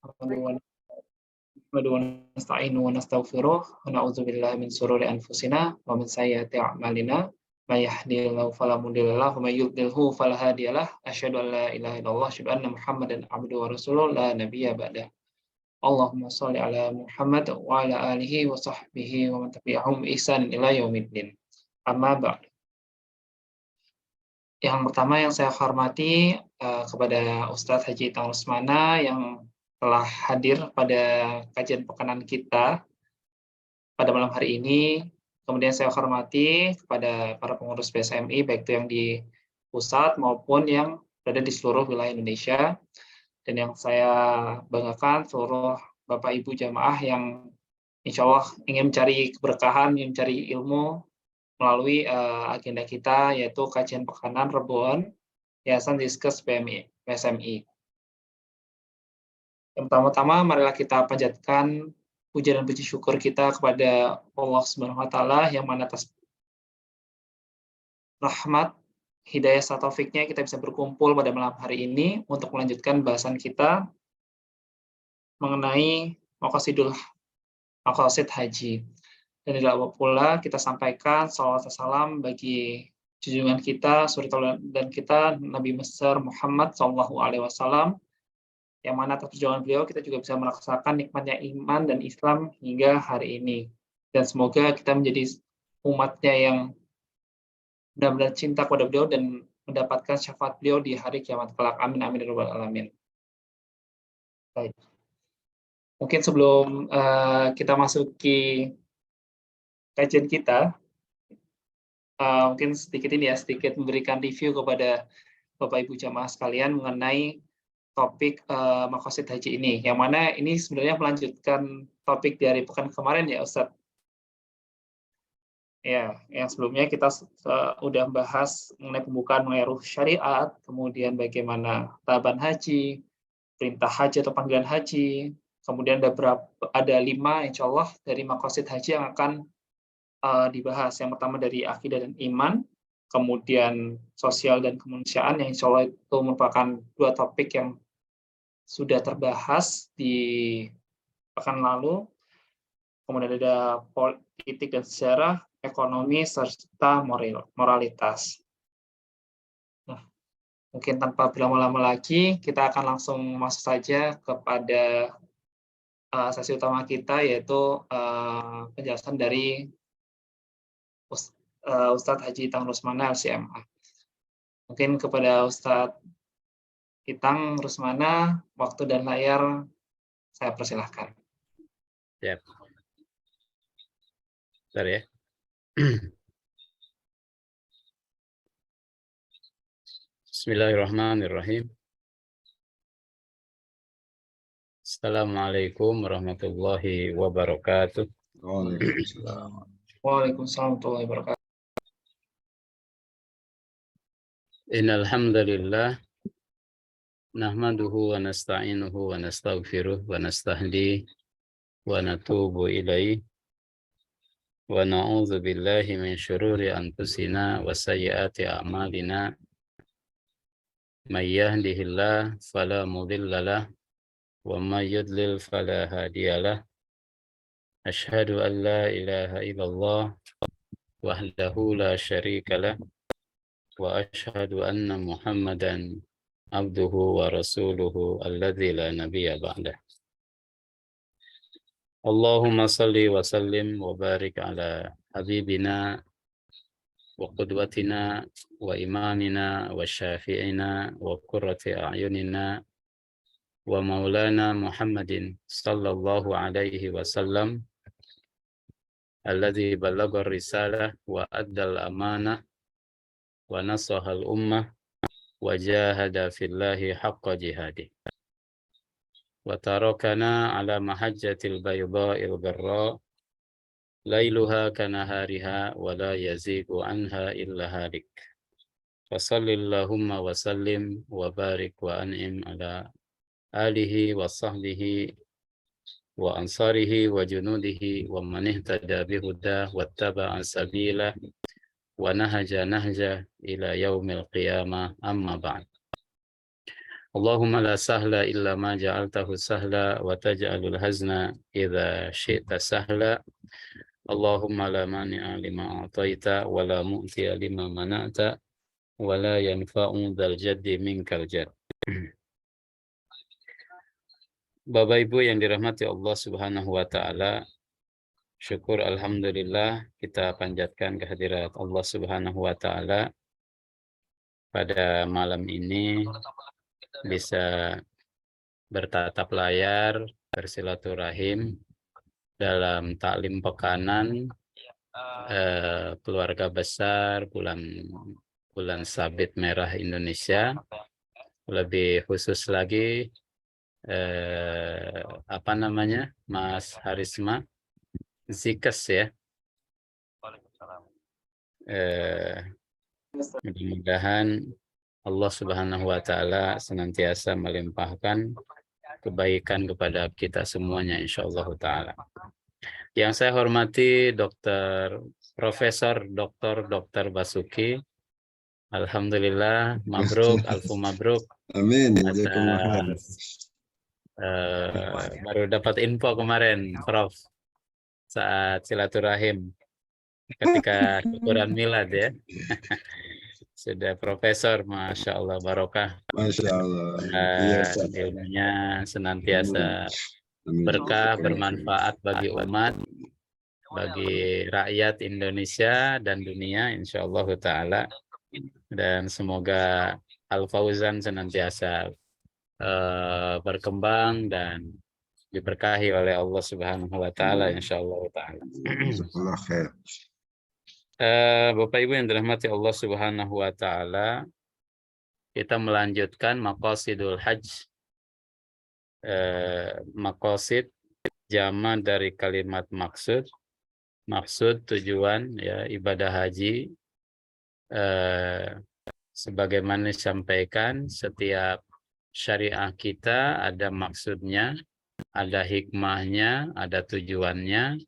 nahmaduhu wa nasta'inuhu wa nastaghfiruh wa na'udzu billahi min shururi anfusina wa min sayyiati a'malina may yahdihillahu fala mudilla lahu wa may yudlilhu fala hadiyalah asyhadu an la ilaha illallah asyhadu anna muhammadan abduhu wa rasuluh la nabiyya ba'dah. Allahumma shalli ala Muhammad wa ala alihi wa sahbihi wa man tabi'ahum bi ihsan ila yaumiddin. Amma ba'd. Yang pertama yang saya hormati kepada Ustadz Haji Itang Rusmana yang telah hadir pada kajian pekanan kita pada malam hari ini. Kemudian saya hormati kepada para pengurus BSMI, baik itu yang di pusat maupun yang berada di seluruh wilayah Indonesia. Dan yang saya banggakan seluruh Bapak Ibu jamaah yang insya Allah ingin mencari keberkahan, ingin mencari ilmu melalui agenda kita, yaitu kajian pekanan Rebon Yayasan Diskes BSMI. Yang pertama-tama, marilah kita panjatkan puja dan puji syukur kita kepada Allah Subhanahu wa Ta'ala yang mana atas rahmat, hidayah serta taufiknya kita bisa berkumpul pada malam hari ini untuk melanjutkan bahasan kita mengenai maqasid haji. Dan tidak lupa pula kita sampaikan salawat dan salam bagi junjungan kita, suri dan kita Nabi besar Muhammad SAW, yang mana atas perjuangan beliau kita juga bisa merasakan nikmatnya iman dan Islam hingga hari ini. Dan semoga kita menjadi umatnya yang benar-benar cinta kepada beliau dan mendapatkan syafaat beliau di hari kiamat kelak. Amin amin ya rabbal alamin. Baik. Mungkin sebelum kita masuki kajian kita, mungkin sedikit memberikan review kepada Bapak Ibu jamaah sekalian mengenai topik maqasid haji ini, yang mana ini sebenarnya melanjutkan topik dari pekan kemarin ya Ustadz. Ya, yang sebelumnya kita udah bahas mengenai pembukaan mengenai ruh syariat, kemudian bagaimana tahapan haji, perintah haji atau panggilan haji, kemudian ada 5 insya Allah dari maqasid haji yang akan dibahas. Yang pertama dari akidah dan iman, kemudian sosial dan kemanusiaan, yang insya Allah itu merupakan 2 topik yang sudah terbahas di pekan lalu. Kemudian ada politik dan sejarah, ekonomi, serta moralitas. Nah, mungkin tanpa berlama-lama lagi, kita akan langsung masuk saja kepada sesi utama kita, yaitu penjelasan dari Ustadz Haji Itang Rusmana LCMA. Mungkin kepada Ustadz Itang Rusmana, waktu dan layar saya persilahkan. Ya. Bentar ya. Bismillahirrahmanirrahim. Assalamualaikum warahmatullahi wabarakatuh. Waalaikumsalam. Waalaikumsalam warahmatullahi wabarakatuh. Innal hamdalillah nahmaduhu wa nasta'inuhu wa nastaghfiruh wa nastahdi wa natubu ilaihi wa na'udzu billahi min syururi anfusina wa sayyiati a'malina. May yahdihillahu fala mudilla lahu wa may yudlil fala hadiyalah. Asyhadu an la ilaha illallah wahdahu la syarika lah wa asyhadu anna Muhammadan abduhu wa rasuluhu alladzi la nabiyya ba'dah. Allahumma salli wa sallim wa barik ala habibina wa qudwatina wa imamina wa syafi'ina wa qurrati a'yunina wa maulana Muhammadin sallallahu alaihi wasallam alladzi ballagha risalah wa addal amanah wa nasahal ummah wa jahada fillahi haqqa jihadih wa tarakana ala mahajjatil baydha'il gharra lailuha kanahariha wa la yazigu anha illa halik. Wa sallillahumma wa sallim wa barik wa an'im ala alihi wa sahbihi wa ansarihi wa junudihi wa man ihtada bihudah wattaba'a sabila wa nahaja ila yaumil qiyamah, amma ba'd. Allahumma la sahla illa ma ja'altahu sahla wa taj'alul hazna idza syi'ta sahla. Allahumma la mani'a lima a'taita wa la mu'tiya lima mana'ta wa la yanfa'u dzal jaddi minkal jadd. Bapak Ibu yang dirahmati Allah Subhanahu wa taala, syukur alhamdulillah kita panjatkan kehadirat Allah Subhanahu wa taala pada malam ini bisa bertatap layar, bersilaturahim dalam taklim pekanan keluarga besar bulan Sabit Merah Indonesia. Lebih khusus lagi Mas Harisma Zikes ya. Mudah-mudahan Allah Subhanahu wa taala senantiasa melimpahkan kebaikan kepada kita semuanya insyaallah taala. Yang saya hormati Profesor Dr. Basuki. Alhamdulillah, mabruk, alfu mabruk. Amin. Baru dapat info kemarin, Prof, saat silaturahim ketika syukuran milad ya. Sudah profesor, Masya Allah, barokah. Masya Allah. Ilmunya senantiasa berkah, bermanfaat bagi umat, bagi rakyat Indonesia dan dunia, insya Allah ta'ala. Dan semoga Al-Fauzan senantiasa berkembang dan diberkahi oleh Allah Subhanahu wa taala insyaallah taala. Bapak Ibu yang dirahmati Allah Subhanahu wa taala, kita melanjutkan maqasidul hajj. Maqasid jama dari kalimat maksud. Maksud tujuan ya ibadah haji. Sebagaimana disampaikan, setiap syariah kita ada maksudnya, ada hikmahnya, ada tujuannya,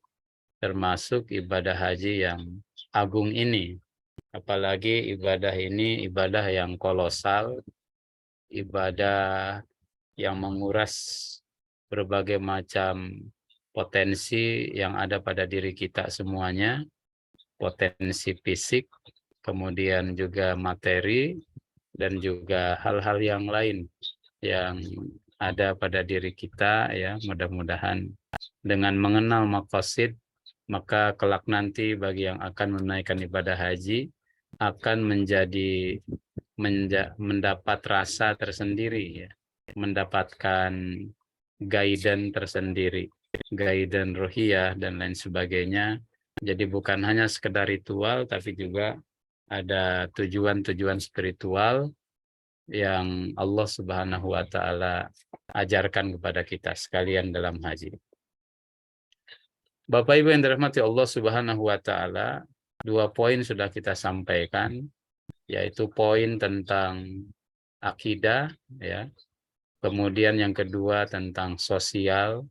termasuk ibadah haji yang agung ini. Apalagi ibadah ini ibadah yang kolosal, ibadah yang menguras berbagai macam potensi yang ada pada diri kita semuanya, potensi fisik, kemudian juga materi, dan juga hal-hal yang lain yang ada pada diri kita ya. Mudah-mudahan dengan mengenal maqasid, maka kelak nanti bagi yang akan menunaikan ibadah haji akan mendapat rasa tersendiri ya, mendapatkan guidance tersendiri, guidance ruhiyah dan lain sebagainya. Jadi bukan hanya sekedar ritual, tapi juga ada tujuan-tujuan spiritual yang Allah Subhanahu wa taala ajarkan kepada kita sekalian dalam haji. Bapak Ibu yang dirahmati Allah Subhanahu wa taala, 2 poin sudah kita sampaikan, yaitu poin tentang akidah ya. Kemudian yang kedua tentang sosial.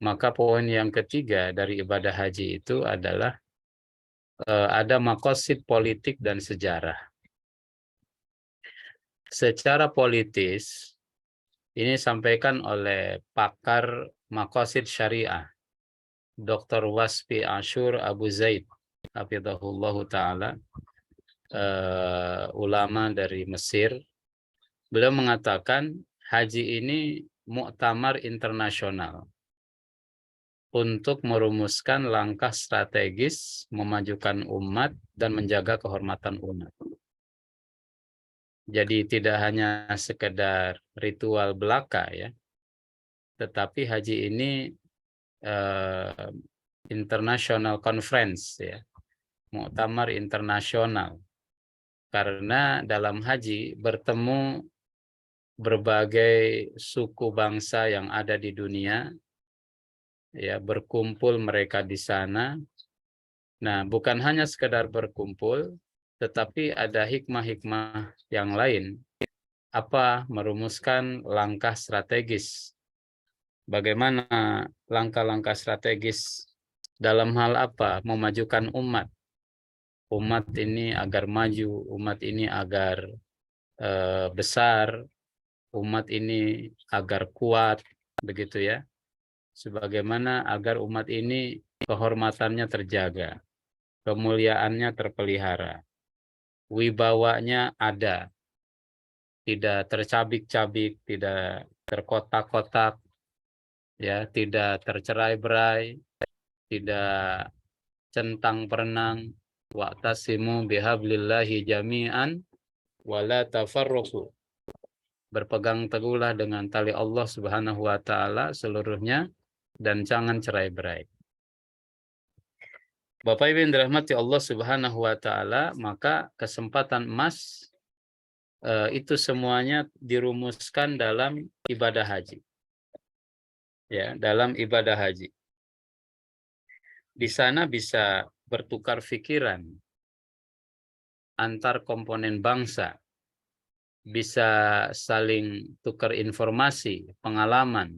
Maka poin yang ketiga dari ibadah haji itu adalah ada maqasid politik dan sejarah. Secara politis, ini disampaikan oleh pakar maqasid syariah, Dr. Wasfi Ashur Abu Zaid, hafizahullahu ta'ala, ulama dari Mesir. Beliau mengatakan haji ini muktamar internasional untuk merumuskan langkah strategis memajukan umat dan menjaga kehormatan umat. Jadi tidak hanya sekedar ritual belaka ya, tetapi haji ini international conference ya, muktamar internasional. Karena dalam haji bertemu berbagai suku bangsa yang ada di dunia, ya, berkumpul mereka di sana. Nah, bukan hanya sekedar berkumpul, tetapi ada hikmah-hikmah yang lain. Apa? Merumuskan langkah strategis. Bagaimana langkah-langkah strategis dalam hal apa? Memajukan umat. Umat ini agar maju, umat ini agar besar, umat ini agar kuat, begitu ya. Sebagaimana agar umat ini kehormatannya terjaga, kemuliaannya terpelihara, wibawanya ada, tidak tercabik-cabik, tidak terkotak-kotak, ya, tidak tercerai-berai, tidak centang perenang. Wa'tasimu bihablillahi jami'an wala tafarruqu. Berpegang teguhlah dengan tali Allah Subhanahu wa taala seluruhnya dan jangan cerai-berai. Bapak Ibu yang dirahmati Allah Subhanahu wa taala, maka kesempatan emas itu semuanya dirumuskan dalam ibadah haji. Ya, dalam ibadah haji. Di sana bisa bertukar pikiran antar komponen bangsa, bisa saling tukar informasi, pengalaman,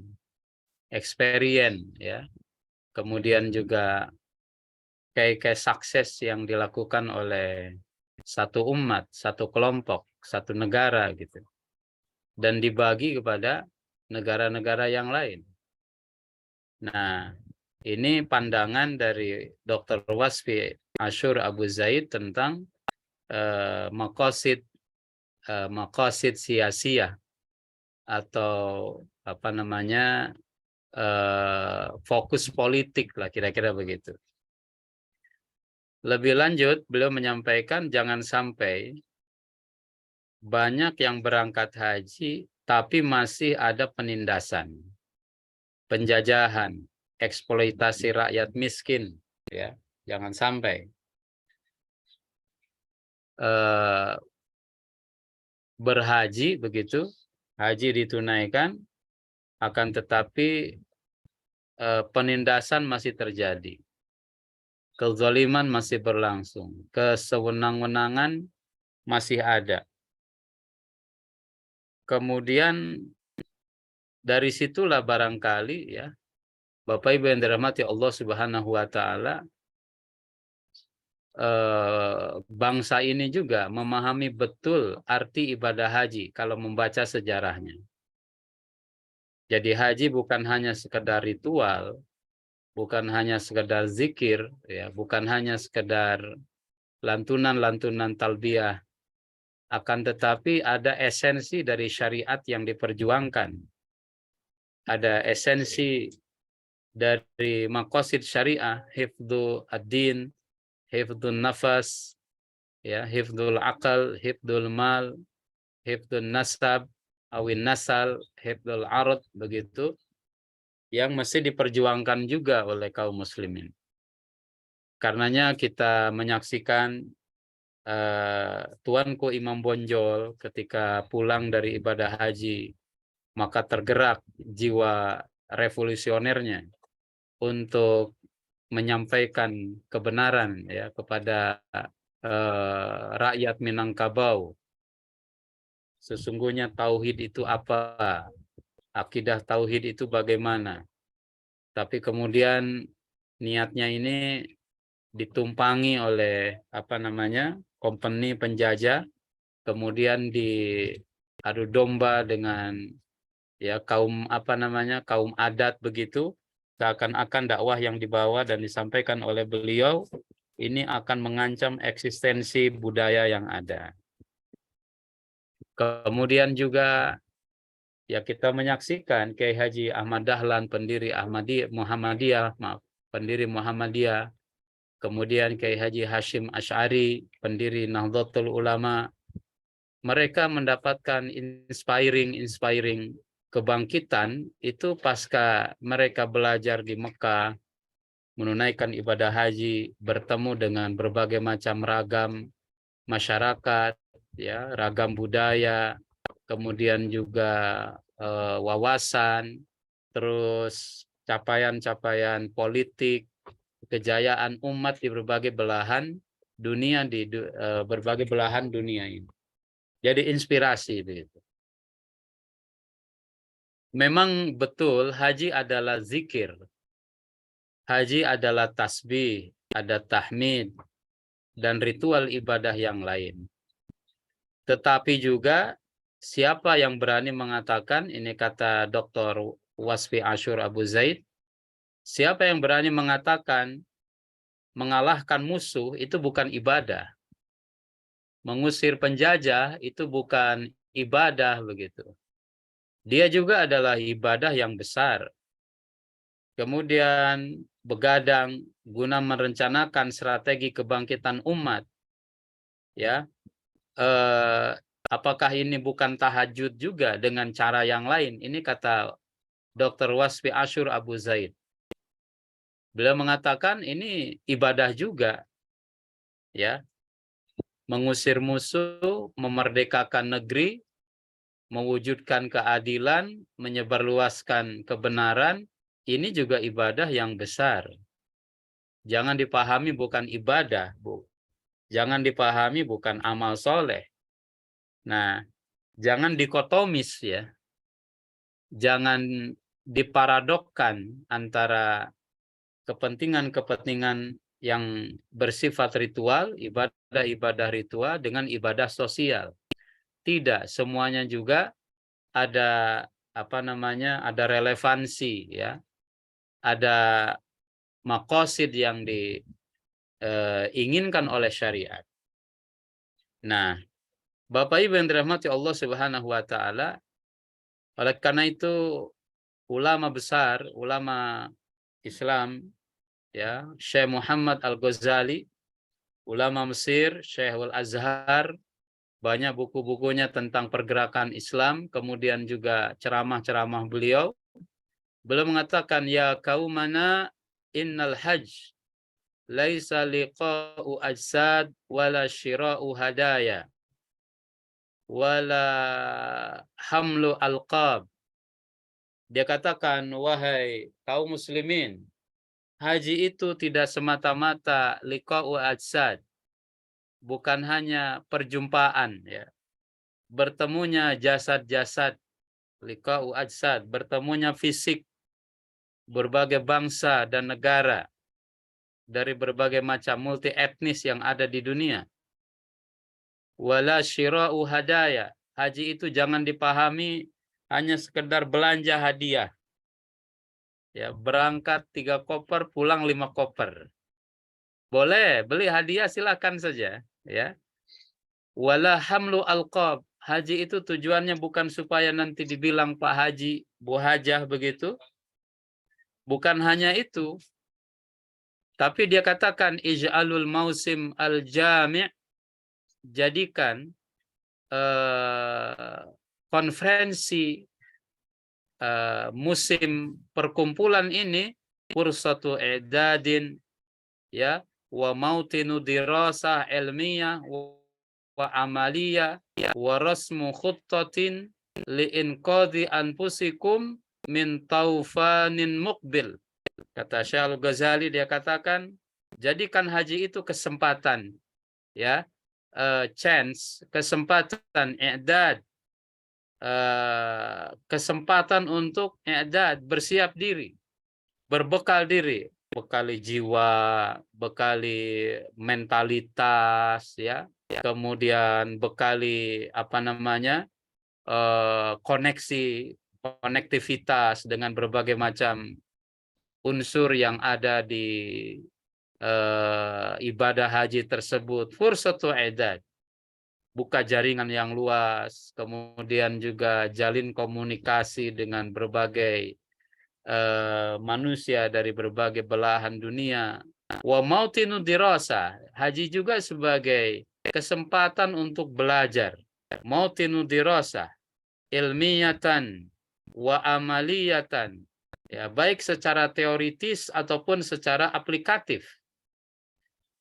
experience, ya. Kemudian juga kayak sukses yang dilakukan oleh satu umat, satu kelompok, satu negara gitu. Dan dibagi kepada negara-negara yang lain. Nah, ini pandangan dari Dr. Wasfi Ashur Abu Zaid tentang maqasid siyasiyah atau apa namanya fokus politik lah kira-kira begitu. Lebih lanjut, beliau menyampaikan jangan sampai banyak yang berangkat haji tapi masih ada penindasan, penjajahan, eksploitasi rakyat miskin, ya. Jangan sampai berhaji begitu, haji ditunaikan, akan tetapi penindasan masih terjadi, kezaliman masih berlangsung, kesewenang-wenangan masih ada. Kemudian dari situlah barangkali ya, Bapak Ibu yang dirahmati Allah Subhanahu wa taala, bangsa ini juga memahami betul arti ibadah haji kalau membaca sejarahnya. Jadi haji bukan hanya sekedar ritual, bukan hanya sekedar zikir, ya, bukan hanya sekedar lantunan-lantunan talbiyah, akan tetapi ada esensi dari syariat yang diperjuangkan. Ada esensi dari maqasid syariah, hifdzu ad-din, hifdzun nafas, ya, hifdzul aqal, hifdzul mal, hifdzun nasab, awin nasal, hifdzul arad, begitu, yang mesti diperjuangkan juga oleh kaum muslimin. Karenanya kita menyaksikan tuanku Imam Bonjol ketika pulang dari ibadah haji, maka tergerak jiwa revolusionernya untuk menyampaikan kebenaran ya kepada rakyat Minangkabau. Sesungguhnya tauhid itu apa? Akidah tauhid itu bagaimana? Tapi kemudian niatnya ini ditumpangi oleh apa namanya? Company penjajah, kemudian diadu domba dengan ya kaum apa namanya? Kaum adat begitu. Seakan-akan dakwah yang dibawa dan disampaikan oleh beliau ini akan mengancam eksistensi budaya yang ada. Kemudian juga ya kita menyaksikan Kiai Haji Ahmad Dahlan, pendiri pendiri Muhammadiyah. Kemudian Kiai Haji Hashim Asy'ari, pendiri Nahdlatul Ulama. Mereka mendapatkan inspiring kebangkitan itu pasca mereka belajar di Mekah, menunaikan ibadah haji, bertemu dengan berbagai macam ragam masyarakat, ya, ragam budaya, kemudian juga wawasan, terus capaian-capaian politik, kejayaan umat di berbagai belahan dunia berbagai belahan dunia ini. Jadi inspirasi begitu. Memang betul haji adalah zikir. Haji adalah tasbih, ada tahmid dan ritual ibadah yang lain. Tetapi juga Siapa yang berani mengatakan, ini kata Dr. Wasfi Ashur Abu Zaid, siapa yang berani mengatakan mengalahkan musuh itu bukan ibadah. Mengusir penjajah itu bukan ibadah begitu. Dia juga adalah ibadah yang besar. Kemudian begadang guna merencanakan strategi kebangkitan umat, ya. Apakah ini bukan tahajud juga dengan cara yang lain? Ini kata Dr. Wasfi Ashur Abu Zaid. Beliau mengatakan ini ibadah juga, ya. Mengusir musuh, memerdekakan negeri, mewujudkan keadilan, menyebarluaskan kebenaran, ini juga ibadah yang besar. Jangan dipahami bukan ibadah, Bu. Jangan dipahami bukan amal soleh. Nah, jangan dikotomis ya. Jangan diparadokkan antara kepentingan-kepentingan yang bersifat ritual, ibadah-ibadah ritual dengan ibadah sosial. Tidak, semuanya juga ada ada relevansi ya. Ada maqasid yang diinginkan oleh syariat. Nah, Bapak Ibu yang dirahmati Allah Subhanahu wa taala, oleh karena itu ulama besar, ulama Islam ya, Syekh Muhammad Al-Ghazali, ulama Mesir, Syekh Al-Azhar, banyak buku-bukunya tentang pergerakan Islam, kemudian juga ceramah-ceramah beliau. Beliau mengatakan, ya kaumana innal hajj laisa liqa'u ajsad wala syira'u hadaya wala hamlu alqab. Dia katakan, wahai kaum muslimin, haji itu tidak semata-mata liqa'u ajsad, bukan hanya perjumpaan ya. Bertemunya jasad-jasad, liqa'u ajsad, bertemunya fisik berbagai bangsa dan negara dari berbagai macam multi etnis yang ada di dunia. Wala syira'u hadaya. Haji itu jangan dipahami hanya sekedar belanja hadiah. Ya, berangkat 3 koper, pulang 5 koper. Boleh, beli hadiah silakan saja, ya. Wala hamlu alqab. Haji itu tujuannya bukan supaya nanti dibilang Pak Haji, Bu Hajah begitu. Bukan hanya itu. Tapi dia katakan ij'alul mausim al-jami', jadikan konferensi musim perkumpulan ini fursatu i'dadin ya wa mautinu dirasah ilmiyah wa amaliyah wa rasmu khuttatin li inqadhi anfusikum min taufanin muqbil. Kata Syekh Al-Ghazali, dia katakan jadikan haji itu kesempatan ya, chance, kesempatan i'dad, kesempatan untuk i'dad, bersiap diri, berbekal diri, bekali jiwa, bekali mentalitas ya, kemudian bekali konektivitas dengan berbagai macam unsur yang ada di ibadah haji tersebut. Fursatu i'dad, buka jaringan yang luas, kemudian juga jalin komunikasi dengan berbagai manusia dari berbagai belahan dunia. Wa mautinu dirasa, haji juga sebagai kesempatan untuk belajar. Mautinu dirasa, ilmiyatan wa amaliyatan, ya, baik secara teoritis ataupun secara aplikatif.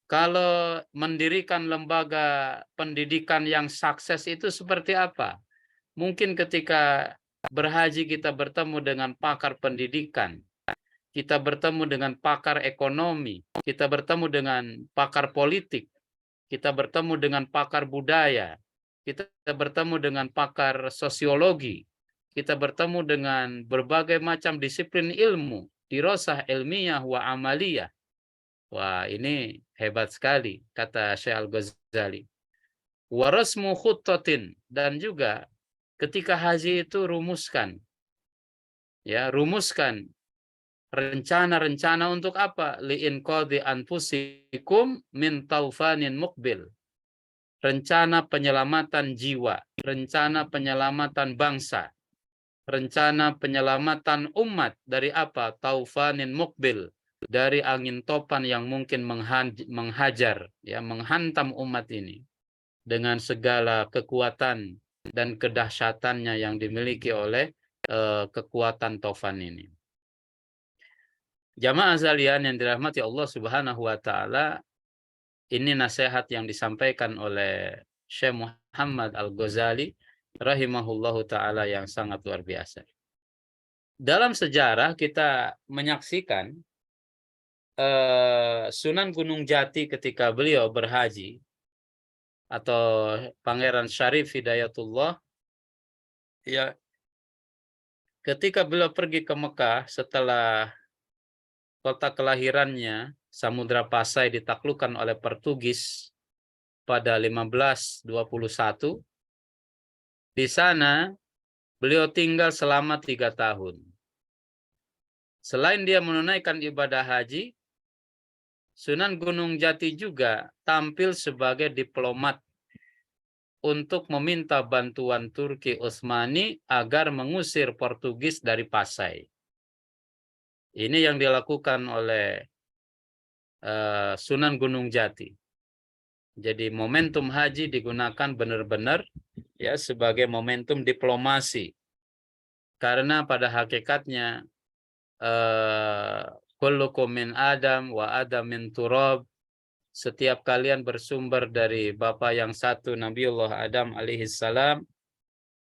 Kalau mendirikan lembaga pendidikan yang sukses itu seperti apa? Mungkin ketika berhaji kita bertemu dengan pakar pendidikan, kita bertemu dengan pakar ekonomi, kita bertemu dengan pakar politik, kita bertemu dengan pakar budaya, kita bertemu dengan pakar sosiologi, kita bertemu dengan berbagai macam disiplin ilmu, dirasah ilmiah wa amaliyah. Wah, ini hebat sekali, kata Syekh Al-Ghazali. Wa rasmu khuttatin, dan juga ketika haji itu rumuskan, ya, rumuskan rencana-rencana untuk apa? Li'inqadhi anfusikum min taufanin mukbil. Rencana penyelamatan jiwa, rencana penyelamatan bangsa, rencana penyelamatan umat dari apa? Taufanin mukbil, dari angin topan yang mungkin menghajar, ya, menghantam umat ini dengan segala kekuatan dan kedahsyatannya yang dimiliki oleh kekuatan taufan ini. Jamaah sekalian yang dirahmati Allah Subhanahu wa taala, ini nasihat yang disampaikan oleh Syekh Muhammad Al-Ghazali rahimahullahu taala yang sangat luar biasa. Dalam sejarah kita menyaksikan Sunan Gunung Jati ketika beliau berhaji, atau Pangeran Syarif Hidayatullah, ya, ketika beliau pergi ke Mekah setelah kota kelahirannya Samudra Pasai ditaklukkan oleh Portugis pada 1521, di sana beliau tinggal selama 3 tahun. Selain dia menunaikan ibadah haji, Sunan Gunung Jati juga tampil sebagai diplomat untuk meminta bantuan Turki Utsmani agar mengusir Portugis dari Pasai. Ini yang dilakukan oleh Sunan Gunung Jati. Jadi momentum haji digunakan benar-benar, ya, sebagai momentum diplomasi. Karena pada hakikatnya kullukum min Adam wa Adam min turab. Setiap kalian bersumber dari Bapa yang satu, Nabiullah Adam alaihissalam,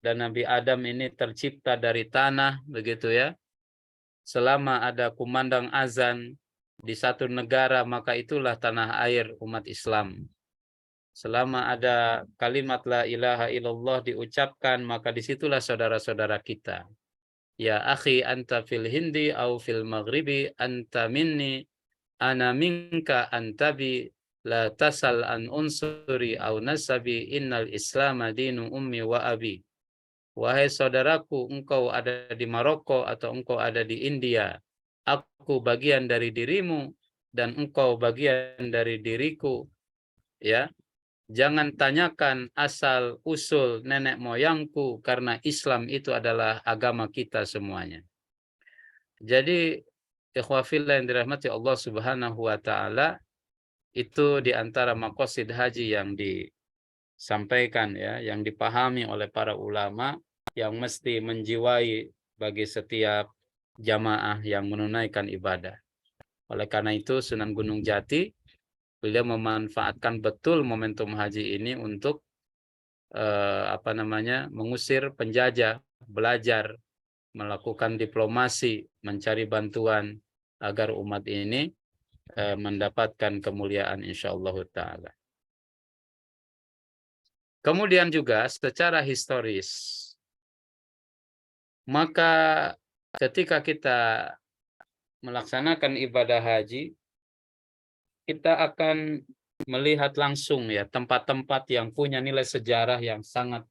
dan Nabi Adam ini tercipta dari tanah, begitu ya. Selama ada kumandang azan di satu negara, maka itulah tanah air umat Islam. Selama ada kalimat la ilaha illallah diucapkan, maka disitulah saudara-saudara kita. Ya akhi anta fil hindi au fil maghribi anta minni ana minka antabi la tasal an unsuri au nasabi innal islama dinu ummi wa abi. Wahai saudaraku, engkau ada di Maroko atau engkau ada di India, aku bagian dari dirimu dan engkau bagian dari diriku, ya. Jangan tanyakan asal usul nenek moyangku, karena Islam itu adalah agama kita semuanya. Jadi ikhwafillah yang dirahmati Allah Subhanahu wa taala, itu di antara maqasid haji yang disampaikan, ya, yang dipahami oleh para ulama, yang mesti menjiwai bagi setiap jamaah yang menunaikan ibadah. Oleh karena itu Sunan Gunung Jati, beliau memanfaatkan betul momentum haji ini untuk mengusir penjajah, belajar, melakukan diplomasi, mencari bantuan agar umat ini mendapatkan kemuliaan insyaallah taala. Kemudian juga secara historis, maka ketika kita melaksanakan ibadah haji, kita akan melihat langsung, ya, tempat-tempat yang punya nilai sejarah yang sangat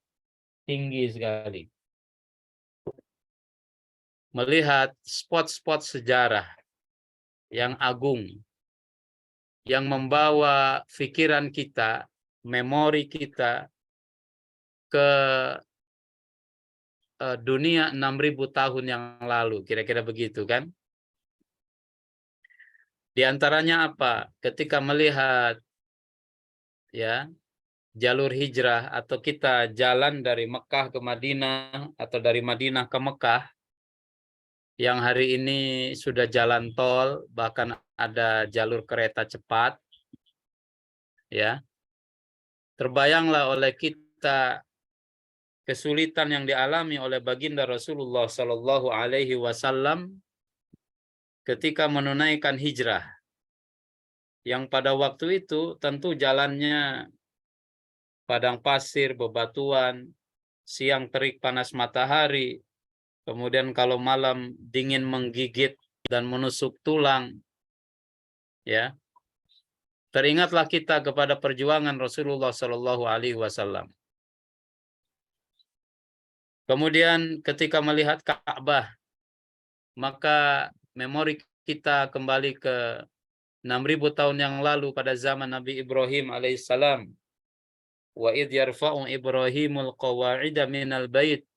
tinggi sekali. Melihat spot-spot sejarah yang agung, yang membawa pikiran kita, memori kita ke dunia 6.000 tahun yang lalu, kira-kira begitu kan? Di antaranya apa? Ketika melihat, ya, jalur hijrah atau kita jalan dari Mekah ke Madinah atau dari Madinah ke Mekah, yang hari ini sudah jalan tol, bahkan ada jalur kereta cepat, ya. Terbayanglah oleh kita kesulitan yang dialami oleh baginda Rasulullah Shallallahu Alaihi Wasallam ketika menunaikan hijrah, yang pada waktu itu tentu jalannya padang pasir, bebatuan, siang terik panas matahari, kemudian kalau malam dingin menggigit dan menusuk tulang, ya. Teringatlah kita kepada perjuangan Rasulullah Shallallahu Alaihi Wasallam. Kemudian ketika melihat Ka'bah, maka memori kita kembali ke 6.000 tahun yang lalu pada zaman Nabi Ibrahim alaihissalam. Wa idh yarfa'u Ibrahimul qawa'ida minal bait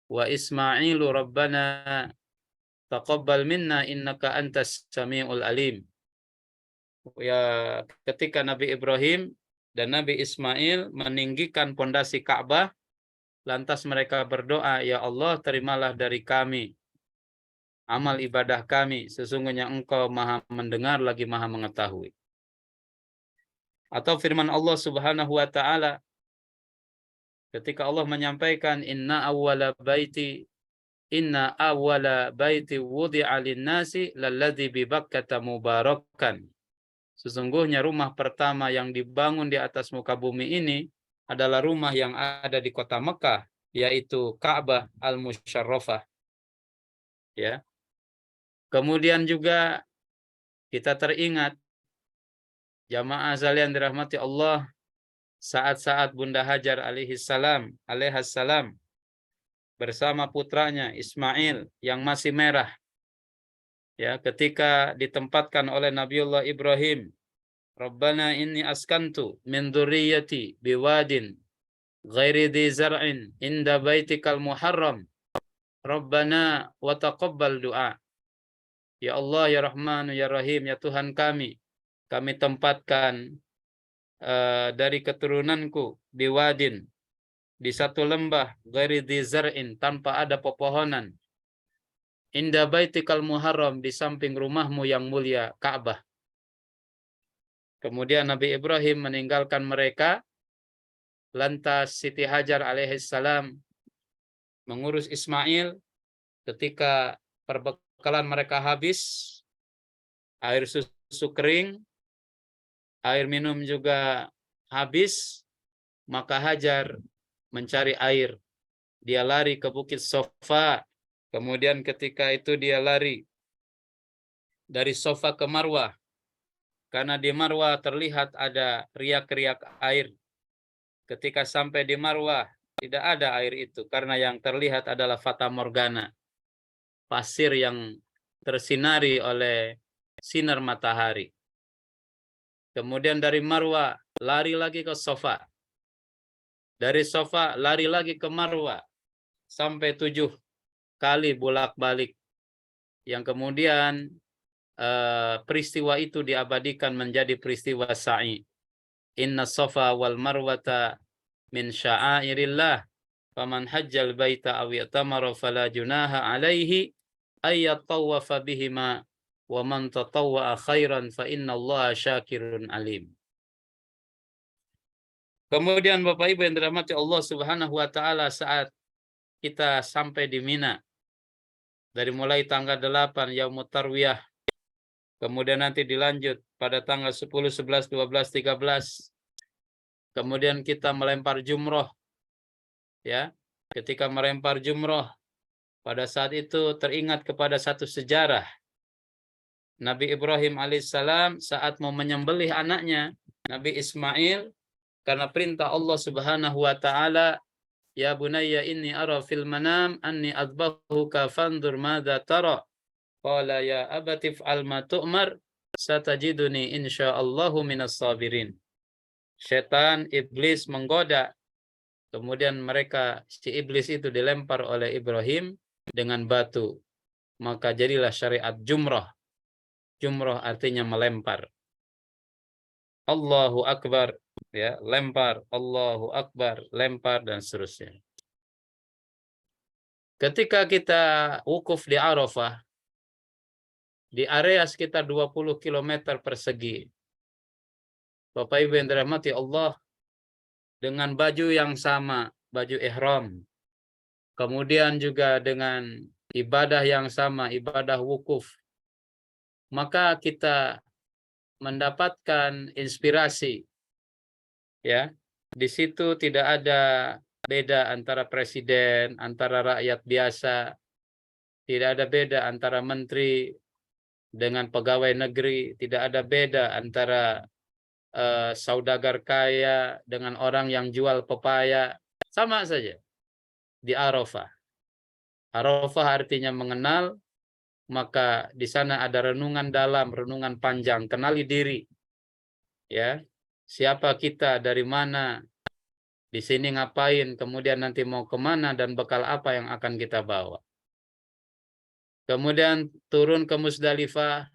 wa Ismailu rabbana taqabbal minna innaka antas samiul alim. Ya, ketika Nabi Ibrahim dan Nabi Ismail meninggikan pondasi Ka'bah, lantas mereka berdoa, ya Allah, terimalah dari kami amal ibadah kami, sesungguhnya Engkau Maha mendengar lagi Maha mengetahui. Atau firman Allah Subhanahu wa taala ketika Allah menyampaikan inna awwala baiti wudi'a lin-nasi lalladzi bi Bakkata mubarakan. Sesungguhnya rumah pertama yang dibangun di atas muka bumi ini adalah rumah yang ada di kota Mekah, yaitu Ka'bah Al-Musyarrafah. Ya. Kemudian juga kita teringat jamaah sekalian dirahmati Allah, saat-saat Bunda Hajar alaihassalam bersama putranya Ismail yang masih merah, ya, ketika ditempatkan oleh Nabiullah Ibrahim, Rabbana inni askantu min dzurriyyati biwadin ghairi dzi zar'in inda baitikal muharram Rabbana wa taqabbal du'a. Ya Allah, ya Rahman, ya Rahim, ya Tuhan kami tempatkan dari keturunanku biwadin, di satu lembah, ghairi dzi zar'in, tanpa ada pepohonan, inda baitikal muharram, di samping rumahmu yang mulia Ka'bah. Kemudian Nabi Ibrahim meninggalkan mereka, lantas Siti Hajar alaihissalam mengurus Ismail. Ketika perbekalan mereka habis, air susu kering, air minum juga habis, maka Hajar mencari air. Dia lari ke Bukit Sofa. Kemudian ketika itu dia lari dari Sofa ke Marwah. Karena di Marwah terlihat ada riak-riak air. Ketika sampai di Marwah, tidak ada air itu. Karena yang terlihat adalah fata morgana, pasir yang tersinari oleh sinar matahari. Kemudian dari Marwah, lari lagi ke Sofa. Dari Sofa, lari lagi ke Marwah. Sampai 7 kali bolak-balik. Yang kemudian peristiwa itu diabadikan menjadi peristiwa sa'i. Inna Safa wal Marwata min sya'airillah. Faman hajjal baita aw i'tamara fala junaha alaihi ayyatawafa bihima wa man tatawwa'a khairan fa innallaha syakirun alim. Kemudian Bapak Ibu yang dirahmati Allah Subhanahu wa taala, saat kita sampai di Mina, dari mulai tanggal 8 Yaumut Tarwiyah, kemudian nanti dilanjut pada tanggal 10, 11, 12, 13. Kemudian kita melempar jumroh. Ya, ketika melempar jumroh, pada saat itu teringat kepada satu sejarah. Nabi Ibrahim alaihissalam saat mau menyembelih anaknya, Nabi Ismail, karena perintah Allah Subhanahu wa taala, ya bunayya inni ara fil manam anni adbahuka fandur madza tara. Qala ya abati fa'al ma tu'mar satajiduni insyaallahu minas sabirin. Setan iblis menggoda. Kemudian si iblis itu dilempar oleh Ibrahim dengan batu. Maka jadilah syariat jumrah. Jumrah artinya melempar. Allahu Akbar, ya, lempar, Allahu Akbar, lempar, dan seterusnya. Ketika kita wukuf di Arafah, di area sekitar 20 km persegi, Bapak Ibu yang dirahmati Allah, dengan baju yang sama, baju ihram, kemudian juga dengan ibadah yang sama, ibadah wukuf, maka kita mendapatkan inspirasi. Ya, di situ tidak ada beda antara presiden, antara rakyat biasa, tidak ada beda antara menteri dengan pegawai negeri, tidak ada beda antara saudagar kaya dengan orang yang jual pepaya, sama saja. di Arafah. Arafah artinya mengenal, maka di sana ada renungan dalam, renungan panjang, kenali diri. Ya, siapa kita, dari mana, di sini ngapain, kemudian nanti mau kemana, dan bekal apa yang akan kita bawa. Kemudian turun ke Musdalifah,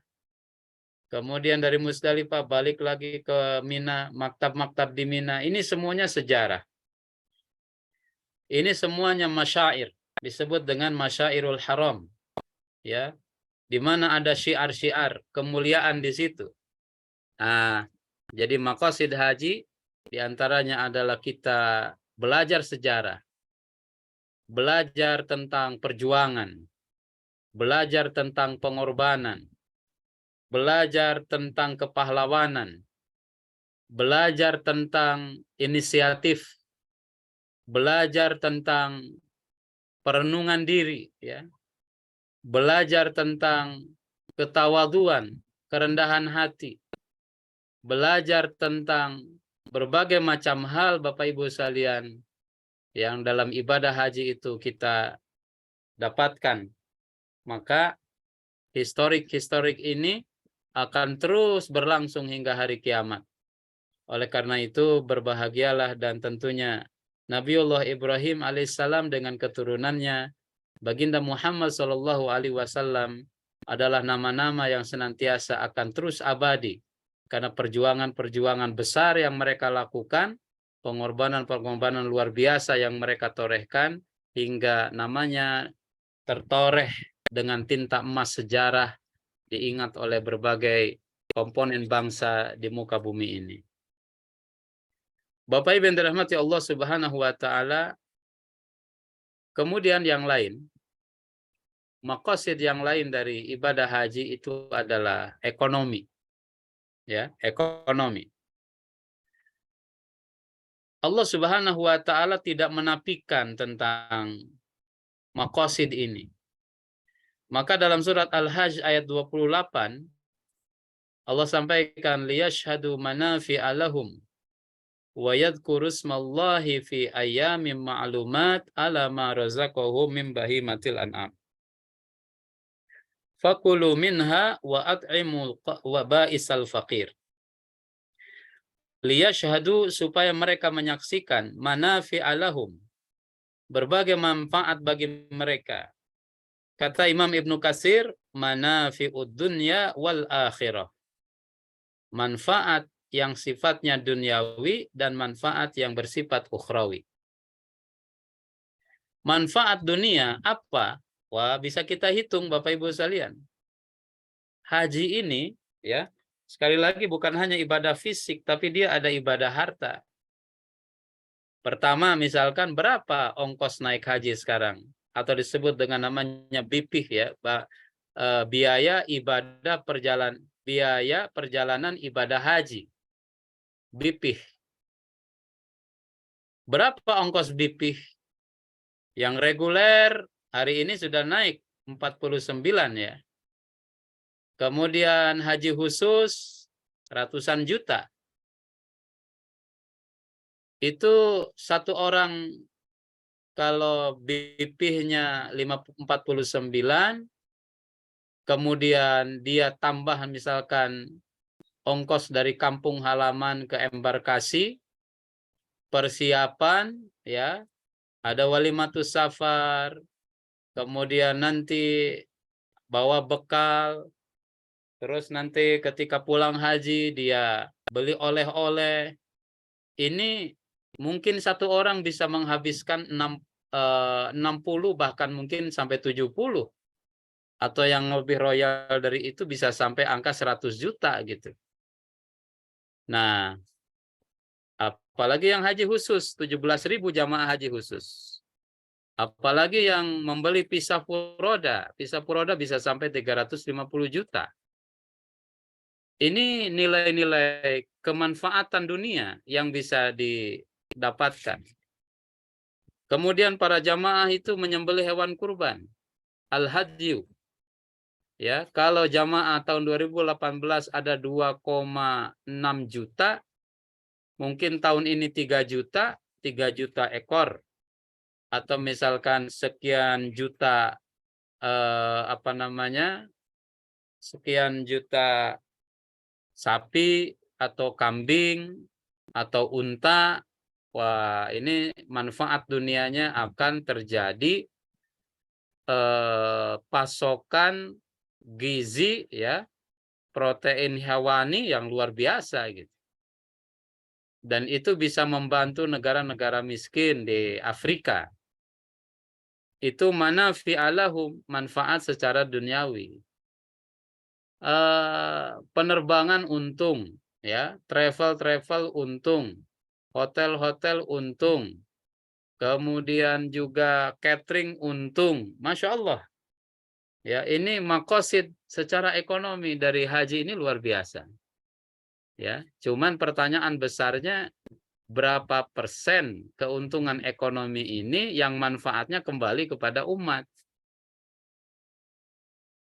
kemudian dari Musdalifah balik lagi ke Mina, maktab-maktab di Mina. Ini semuanya sejarah. Ini semuanya masyair, disebut dengan masyairul haram. Ya, di mana ada syiar-syiar kemuliaan di situ. Nah, jadi maqasid haji diantaranya adalah kita belajar sejarah, belajar tentang perjuangan, belajar tentang pengorbanan, belajar tentang kepahlawanan, belajar tentang inisiatif, belajar tentang perenungan diri, ya, belajar tentang ketawaduan, kerendahan hati, belajar tentang berbagai macam hal, Bapak Ibu sekalian, yang dalam ibadah haji itu kita dapatkan. Maka historik-historik ini akan terus berlangsung hingga hari kiamat. Oleh karena itu berbahagialah, dan tentunya Nabiullah Ibrahim alaihissalam dengan keturunannya, Baginda Muhammad SAW, adalah nama-nama yang senantiasa akan terus abadi karena perjuangan-perjuangan besar yang mereka lakukan, pengorbanan-pengorbanan luar biasa yang mereka torehkan, hingga namanya tertoreh dengan tinta emas sejarah, diingat oleh berbagai komponen bangsa di muka bumi ini. Bapak Ibu yang dirahmati Allah Subhanahu wa taala, kemudian yang lain, maqasid yang lain dari ibadah haji itu adalah ekonomi. Ya, ekonomi. Allah Subhanahu wa taala tidak menafikan tentang maqasid ini. Maka dalam surat Al-Hajj ayat 28 Allah sampaikan, liyashhadu manafi'a lahum wa yadhkuru ismallahi fi ayyamin ma'lumat ala ma razaqahum min bahimatil an'am. Fakulu minha wa at'imul wa ba'isal faqir. Liyashhadu, supaya mereka menyaksikan, manafi'a lahum, berbagai manfaat bagi mereka. Kata Imam Ibnu Katsir, manafi'ud dunya wal akhirah. Manfaat yang sifatnya duniawi dan manfaat yang bersifat ukhrawi. Manfaat dunia apa? Wah, bisa kita hitung Bapak Ibu sekalian. Haji ini, ya, sekali lagi bukan hanya ibadah fisik, tapi dia ada ibadah harta. Pertama, misalkan berapa ongkos naik haji sekarang? Atau disebut dengan namanya BPIH, ya, biaya perjalanan ibadah haji. BPIH. Berapa ongkos BPIH? Yang reguler hari ini sudah naik 49, ya. Kemudian haji khusus ratusan juta. Itu satu orang kalau BPIH-nya 49, kemudian dia tambah misalkan ongkos dari kampung halaman ke embarkasi, persiapan, ya, ada walimatus safar, kemudian nanti bawa bekal, terus nanti ketika pulang haji dia beli oleh-oleh. Ini mungkin satu orang bisa menghabiskan 60 bahkan mungkin sampai 70. Atau yang lebih royal dari itu bisa sampai angka 100 juta gitu. Nah, apalagi yang haji khusus, 17.000 jamaah haji khusus. Apalagi yang membeli visa furoda bisa sampai 350 juta. Ini nilai-nilai kemanfaatan dunia yang bisa didapatkan. Kemudian para jamaah itu menyembelih hewan kurban, al-hadyu. Ya, kalau jamaah tahun 2018 ada 2,6 juta, mungkin tahun ini 3 juta ekor atau misalkan sekian juta sekian juta sapi atau kambing atau unta, wah ini manfaat dunianya akan terjadi pasokan gizi ya, protein hewani yang luar biasa gitu. Dan itu bisa membantu negara-negara miskin di Afrika. Itu manafi'alahum, manfaat secara duniawi. Penerbangan untung, ya, travel untung, hotel untung, kemudian juga catering untung, masya Allah. Ya, ini makosid secara ekonomi dari haji ini luar biasa. Ya, cuman pertanyaan besarnya berapa persen keuntungan ekonomi ini yang manfaatnya kembali kepada umat?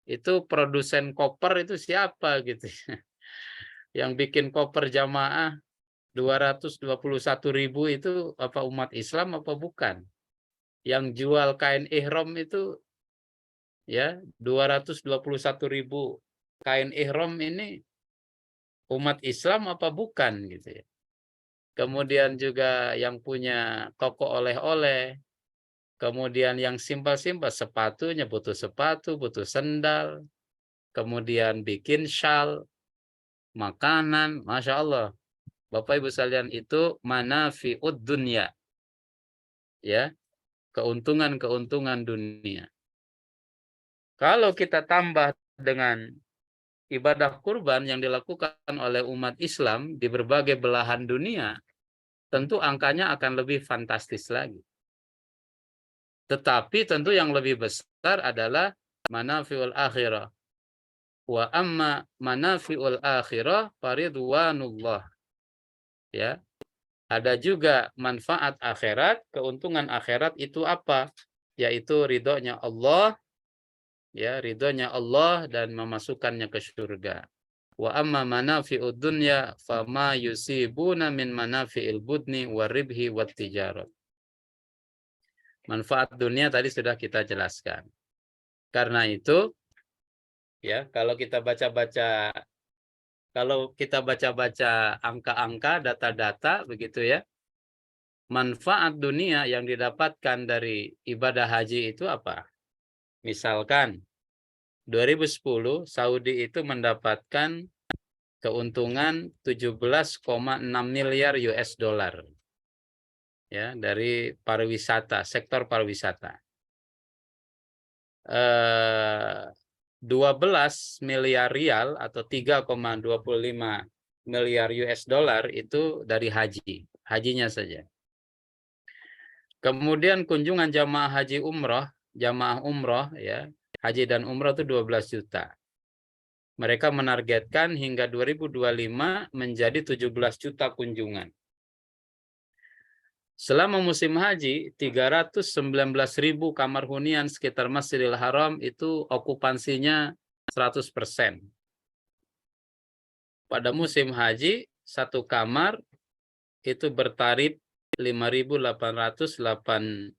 Itu produsen koper itu siapa gitu? Yang bikin koper jamaah 221.000 itu apa umat Islam apa bukan? Yang jual kain ihram itu ya 221.000 kain ihram ini umat Islam apa bukan gitu ya. Kemudian juga yang punya toko oleh-oleh, kemudian yang simpel-simpel sepatunya butuh sepatu, butuh sendal, kemudian bikin syal, makanan, masya Allah. Bapak Ibu sekalian itu manafi'ud dunya, ya, keuntungan-keuntungan dunia. Kalau kita tambah dengan ibadah kurban yang dilakukan oleh umat Islam di berbagai belahan dunia, tentu angkanya akan lebih fantastis lagi. Tetapi tentu yang lebih besar adalah manafi'ul akhirah. Wa amma manafi'ul akhirah faridwanullah. Ya. Ada juga manfaat akhirat, keuntungan akhirat itu apa? Yaitu ridhonya Allah, ya, ridhonya Allah dan memasukkannya ke surga. Wa amma manafi'ud dunya fama yusibuna min manafi'il budni waribhi wat tijarat. Manfaat dunia tadi sudah kita jelaskan. Karena itu, ya, kalau kita baca-baca angka-angka, data-data begitu ya, manfaat dunia yang didapatkan dari ibadah haji itu apa? Misalkan 2010 Saudi itu mendapatkan keuntungan 17,6 miliar US dollar ya dari pariwisata, sektor pariwisata. 12 miliar rial atau 3,25 miliar US dollar itu dari hajinya saja. Kemudian kunjungan jamaah umroh ya, haji dan umroh itu 12 juta. Mereka menargetkan hingga 2025 menjadi 17 juta kunjungan. Selama musim haji, 319.000 kamar hunian sekitar Masjidil Haram itu okupansinya 100%. Pada musim haji, satu kamar itu bertarif 5.880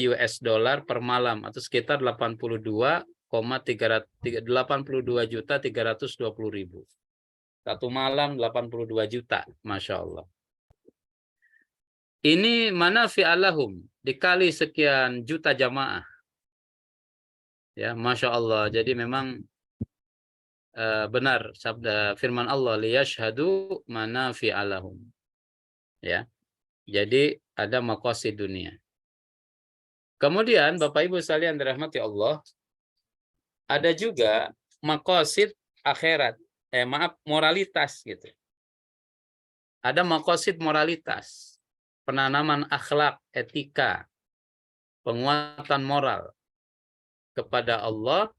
US dollar per malam atau sekitar 82.320.000. Satu malam 82 juta, masya Allah. Ini manafi'alahum dikali sekian juta jamaah, ya, masya Allah. Jadi memang benar sabda firman Allah liyashhadu manafi'alahum, ya. Jadi ada maqasid dunia. Kemudian Bapak Ibu sekalian dirahmati Allah, ada juga maqasid akhirat, moralitas gitu. Ada maqasid moralitas, penanaman akhlak, etika, penguatan moral kepada Allah,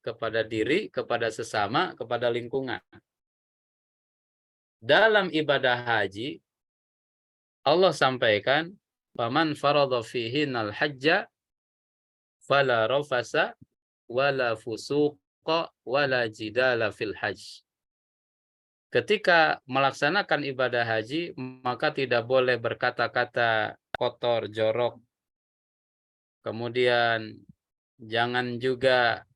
kepada diri, kepada sesama, kepada lingkungan. Dalam ibadah haji, Allah sampaikan, "Faman faradha fihinal hajja fala rafasa wala fusuqa wala jidala fil hajj." Ketika melaksanakan ibadah haji, maka tidak boleh berkata-kata kotor, jorok. Kemudian jangan juga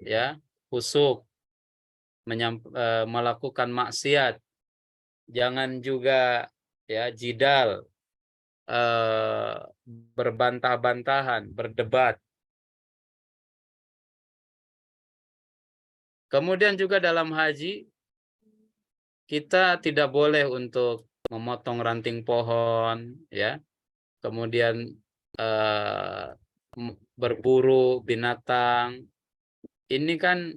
ya fusuk, melakukan maksiat. Jangan juga ya jidal, berbantah-bantahan, berdebat. Kemudian juga dalam haji kita tidak boleh untuk memotong ranting pohon, ya. Kemudian berburu binatang. Ini kan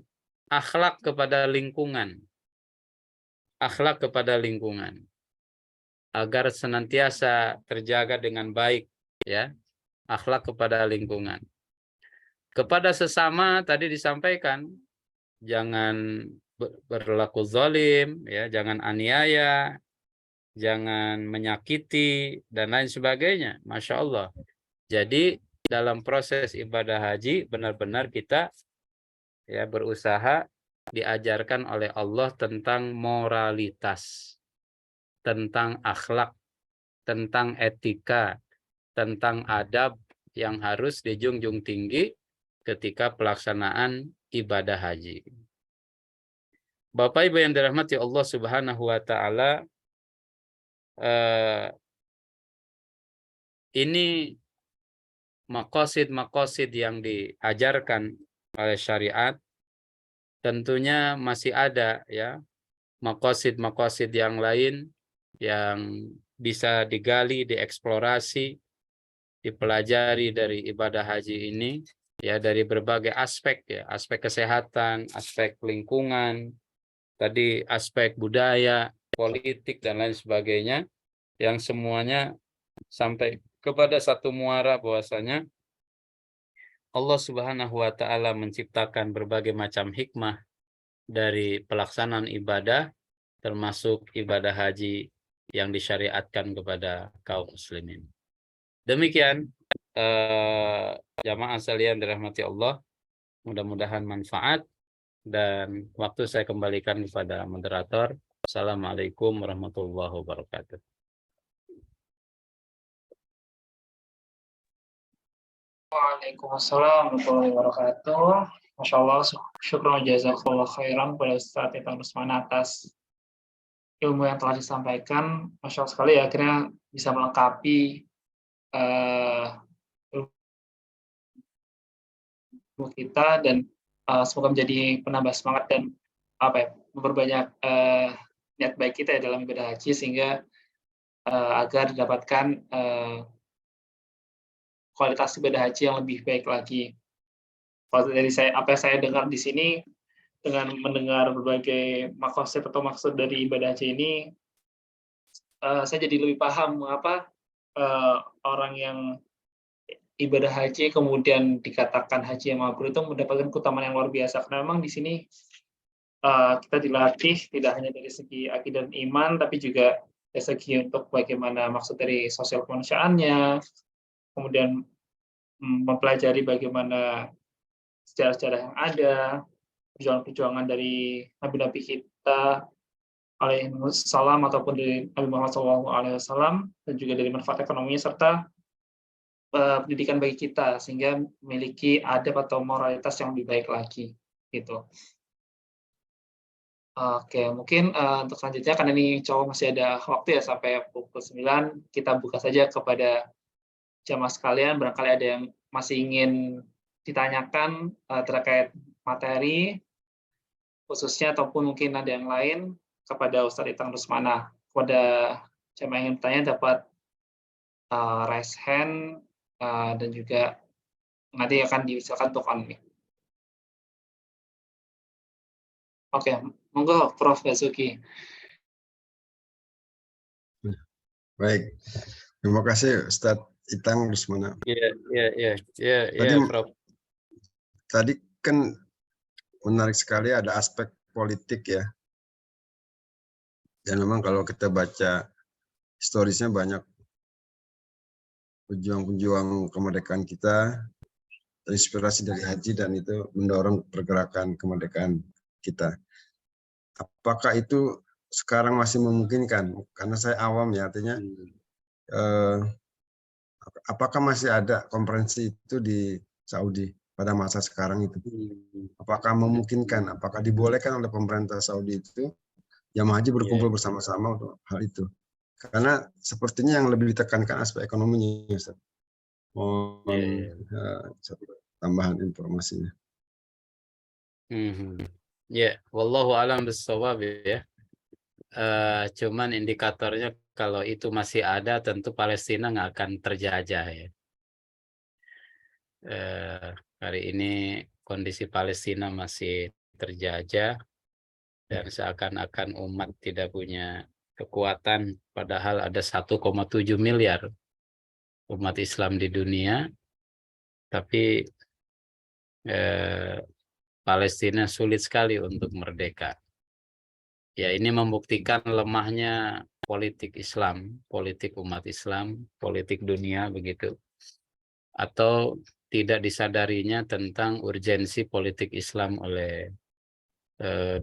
akhlak kepada lingkungan. Akhlak kepada lingkungan. Agar senantiasa terjaga dengan baik, ya. Akhlak kepada lingkungan. Kepada sesama tadi disampaikan, jangan berlaku zalim, ya, jangan aniaya, jangan menyakiti, dan lain sebagainya. Masya Allah. Jadi dalam proses ibadah haji benar-benar kita ya berusaha diajarkan oleh Allah tentang moralitas, tentang akhlak, tentang etika, tentang adab yang harus dijunjung tinggi ketika pelaksanaan ibadah haji. Bapak Ibu yang dirahmati Allah Subhanahu wa taala, ini maqasid-maqasid yang diajarkan oleh syariat, tentunya masih ada ya maqasid-maqasid yang lain yang bisa digali, dieksplorasi, dipelajari dari ibadah haji ini ya, dari berbagai aspek ya, aspek kesehatan, aspek lingkungan, tadi aspek budaya, politik, dan lain sebagainya, yang semuanya sampai kepada satu muara bahwasanya Allah Subhanahu wa taala menciptakan berbagai macam hikmah dari pelaksanaan ibadah, termasuk ibadah haji yang disyariatkan kepada kaum muslimin. Demikian jamaah sekalian dirahmati Allah, mudah-mudahan manfaat, dan waktu saya kembalikan kepada moderator. Assalamualaikum warahmatullahi wabarakatuh. Waalaikumsalam warahmatullahi wabarakatuh. Masya Allah, syukur jazakallah khairan kepada Ustaz Itan Rusmana atas ilmu yang telah disampaikan. Masya Allah sekali ya, akhirnya bisa melengkapi ilmu kita, dan semoga menjadi penambah semangat dan memperbanyak niat baik kita ya dalam ibadah haji, sehingga agar didapatkan kualitas ibadah haji yang lebih baik lagi. Kalau dari apa yang saya dengar di sini, dengan mendengar berbagai maqasid atau maksud dari ibadah haji ini, saya jadi lebih paham mengapa orang yang ibadah haji kemudian dikatakan haji yang mabrur itu mendapatkan keutamaan yang luar biasa. Karena memang di sini kita dilatih tidak hanya dari segi akidah dan iman, tapi juga dari segi untuk bagaimana maksud dari sosial kemanusiaannya, kemudian mempelajari bagaimana sejarah-sejarah yang ada, perjuangan-perjuangan dari nabi-nabi kita alaihissalam ataupun dari Nabi Muhammad SAW, dan juga dari manfaat ekonominya serta pendidikan bagi kita sehingga memiliki adab atau moralitas yang lebih baik lagi gitu. Oke, mungkin untuk selanjutnya karena ini cowok masih ada waktu ya sampai pukul 9, kita buka saja kepada jamaah sekalian, barangkali ada yang masih ingin ditanyakan terkait materi khususnya, ataupun mungkin ada yang lain kepada Ustadz Itang Rusmana. Kepada jamaah yang ingin bertanya dapat raise hand dan juga nanti akan disilakan untuk unmute. Oke, monggo Prof. Basuki. Baik, terima kasih Ustadz Itang Rusmana. Iya, Prof. Tadi kan menarik sekali, ada aspek politik ya. Dan memang kalau kita baca historisnya banyak pejuang-pejuang kemerdekaan kita terinspirasi dari haji, dan itu mendorong pergerakan kemerdekaan kita. Apakah itu sekarang masih memungkinkan? Karena saya awam ya, artinya Apakah masih ada konferensi itu di Saudi pada masa sekarang itu? Apakah memungkinkan, apakah dibolehkan oleh pemerintah Saudi itu jamaah haji berkumpul bersama-sama untuk hal itu? Karena sepertinya yang lebih ditekankan aspek ekonominya, Ustaz. Mohon satu tambahan informasinya. Ya, wallahu alam bissawab ya. Cuman indikatornya kalau itu masih ada, tentu Palestina nggak akan terjajah ya. Hari ini kondisi Palestina masih terjajah dan seakan-akan umat tidak punya kekuatan, padahal ada 1,7 miliar umat Islam di dunia, tapi Palestina sulit sekali untuk merdeka. Ya, ini membuktikan lemahnya politik Islam, politik umat Islam, politik dunia begitu. Atau tidak disadarinya tentang urgensi politik Islam oleh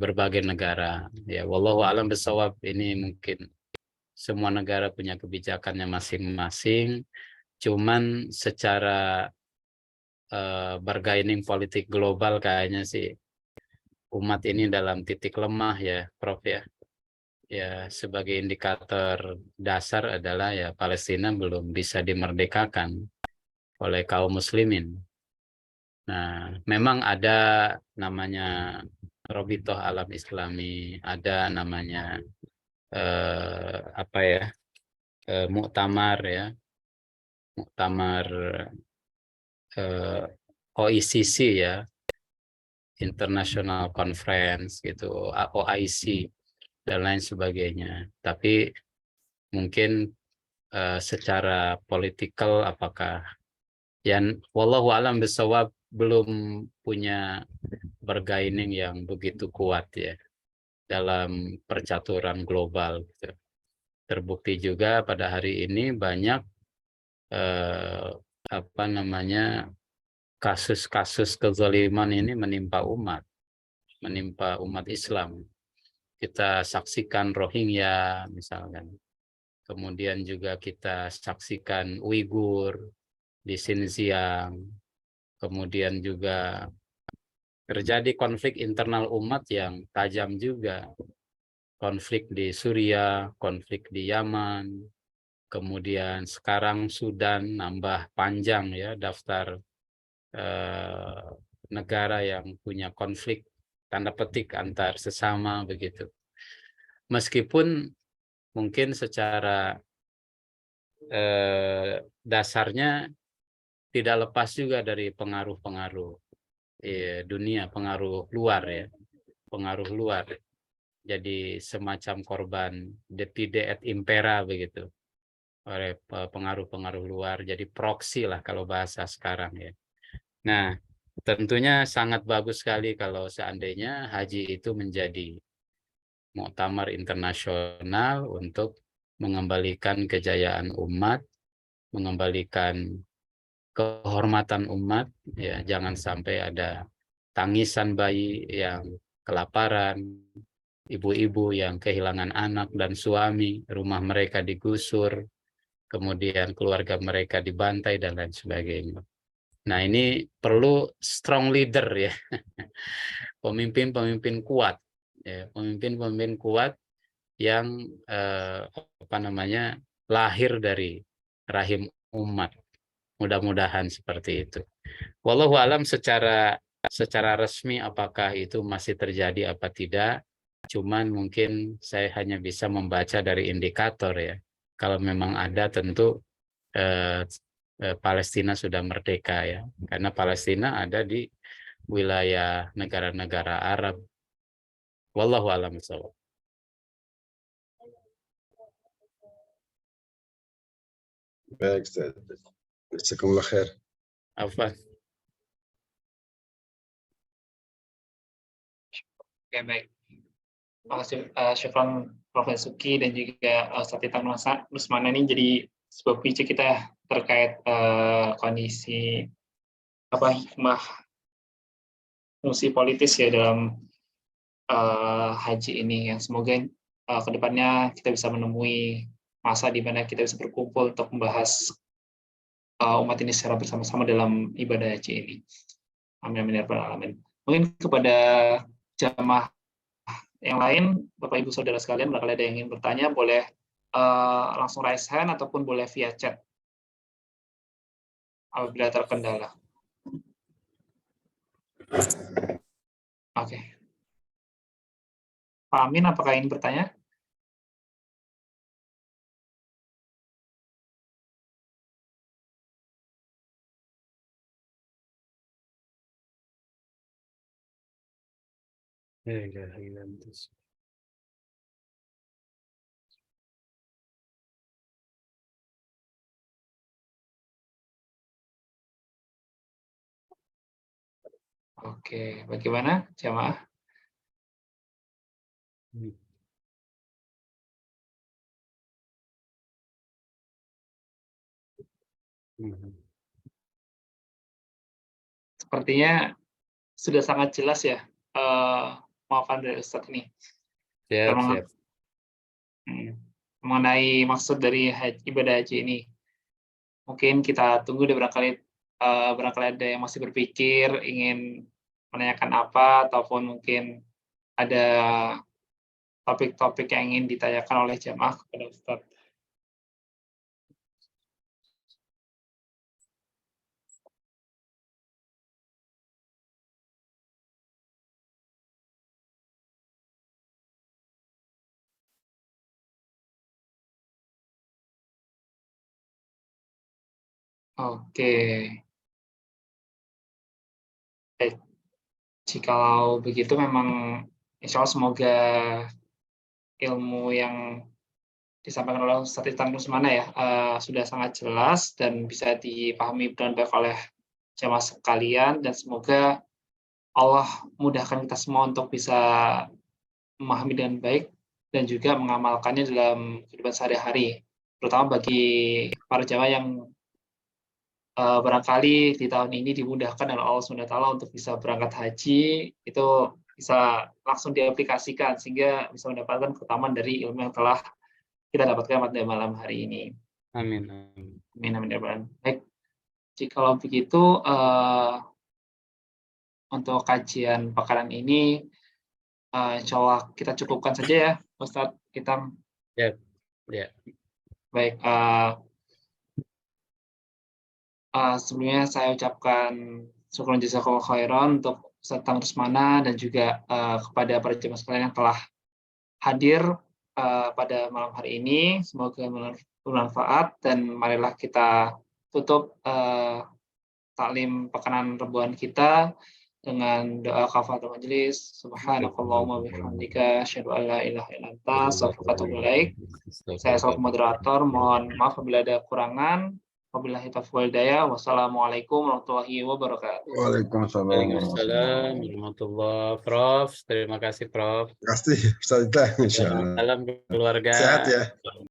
berbagai negara. Ya, wallahu alam bissawab, ini mungkin semua negara punya kebijakannya masing-masing. Cuman secara bargaining politik global kayaknya sih umat ini dalam titik lemah ya, Prof ya. Ya, sebagai indikator dasar adalah ya Palestina belum bisa dimerdekakan oleh kaum muslimin. Nah, memang ada namanya Robitoh Alam Islami, ada namanya muktamar ya, muktamar OICC ya, International Conference gitu, OIC dan lain sebagainya. Tapi mungkin secara politikal apakah wallahu alam bisawab belum punya bargaining yang begitu kuat ya dalam percaturan global gitu. Terbukti juga pada hari ini banyak kasus-kasus kezaliman ini menimpa umat Islam. Kita saksikan Rohingya misalkan. Kemudian juga kita saksikan Uighur di Xinjiang. Kemudian juga terjadi konflik internal umat yang tajam juga. Konflik di Suriah, konflik di Yaman, kemudian sekarang Sudan nambah panjang ya daftar negara yang punya konflik tanda petik antar sesama begitu. Meskipun mungkin secara dasarnya tidak lepas juga dari pengaruh-pengaruh dunia, pengaruh luar ya, pengaruh luar. Jadi semacam korban divide et impera begitu oleh pengaruh-pengaruh luar, jadi proksi lah kalau bahasa sekarang ya. Nah, tentunya sangat bagus sekali kalau seandainya haji itu menjadi muktamar internasional untuk mengembalikan kejayaan umat, mengembalikan kehormatan umat, ya jangan sampai ada tangisan bayi yang kelaparan, ibu-ibu yang kehilangan anak dan suami, rumah mereka digusur, kemudian keluarga mereka dibantai dan lain sebagainya. Nah, ini perlu strong leader ya, pemimpin-pemimpin kuat, ya, pemimpin-pemimpin kuat yang lahir dari rahim umat. Mudah-mudahan seperti itu. Wallahu alam secara resmi apakah itu masih terjadi apa tidak. Cuman mungkin saya hanya bisa membaca dari indikator ya. Kalau memang ada tentu Palestina sudah merdeka ya. Karena Palestina ada di wilayah negara-negara Arab. Wallahu alam bishawab. Baik, Ustaz. Jazakumullah khair. Afwan. Oke, baik. Terima kasih Syukran Prof. Suki dan juga Ustaz Tita Nusmana ini jadi sebuah picture kita terkait kondisi hikmah fungsi politis ya dalam haji ini, yang semoga kedepannya kita bisa menemui masa di mana kita bisa berkumpul untuk membahas umat ini secara bersama-sama dalam ibadah haji ini. Amin amin ya rabbal alamin. Mungkin kepada jamaah yang lain, Bapak Ibu Saudara sekalian, barangkali ada yang ingin bertanya, boleh langsung raise hand ataupun boleh via chat apabila terkendala. Oke. Pak Amin, apakah ingin bertanya? Oke, bagaimana jamaah? Sepertinya sudah sangat jelas ya maafan dari Ustadz ini. Siap. Mengenai maksud dari ibadah haji ini. Mungkin kita tunggu deh, barangkali ada yang masih berpikir ingin menanyakan apa, ataupun mungkin ada topik-topik yang ingin ditanyakan oleh jamaah kepada Ustadz. Oke. Baik. Jikalau begitu memang insya Allah semoga ilmu yang disampaikan oleh Ustadz Itan Rusmana ya sudah sangat jelas dan bisa dipahami dengan baik oleh jamaah sekalian, dan semoga Allah mudahkan kita semua untuk bisa memahami dengan baik dan juga mengamalkannya dalam kehidupan sehari-hari, terutama bagi para jamaah yang barangkali di tahun ini dimudahkan oleh Allah SWT untuk bisa berangkat haji, itu bisa langsung diaplikasikan sehingga bisa mendapatkan keutamaan dari ilmu yang telah kita dapatkan pada malam hari ini. Amin. Amin amin ya rabbal alamin. Baik, jikalau begitu untuk kajian pekan ini insya Allah kita cukupkan saja ya Ustadz Itam. Ya. Baik, sebelumnya saya ucapkan syukur jazakallahu khairan untuk Ustadz Itam Rusmana dan juga kepada para jemaah sekalian yang telah hadir pada malam hari ini. Semoga bermanfaat, dan marilah kita tutup taklim pekanan rebuan kita dengan doa kafaratul majelis. Subhanakallahumma bihamdika asyhadu an la ilaha illa anta astaghfiruka wa atubu ilaik. Saya selaku moderator, mohon maaf apabila ada kekurangan. Wabillahi taufiq wal hidayah. Wassalamualaikum warahmatullahi wabarakatuh. Waalaikumsalam. Waalaikumsalam warahmatullahi. Prof, terima kasih Prof. Terima kasih Ustaz Ita, insyaallah. Salam keluarga. Sehat ya.